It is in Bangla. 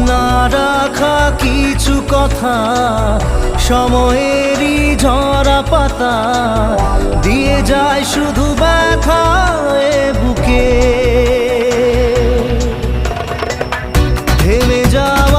না রাখা কিছু কথা সময়েরই ঝরা পাতা দিয়ে যায় শুধু ব্যথা এ বুকে থেমে যাওয়া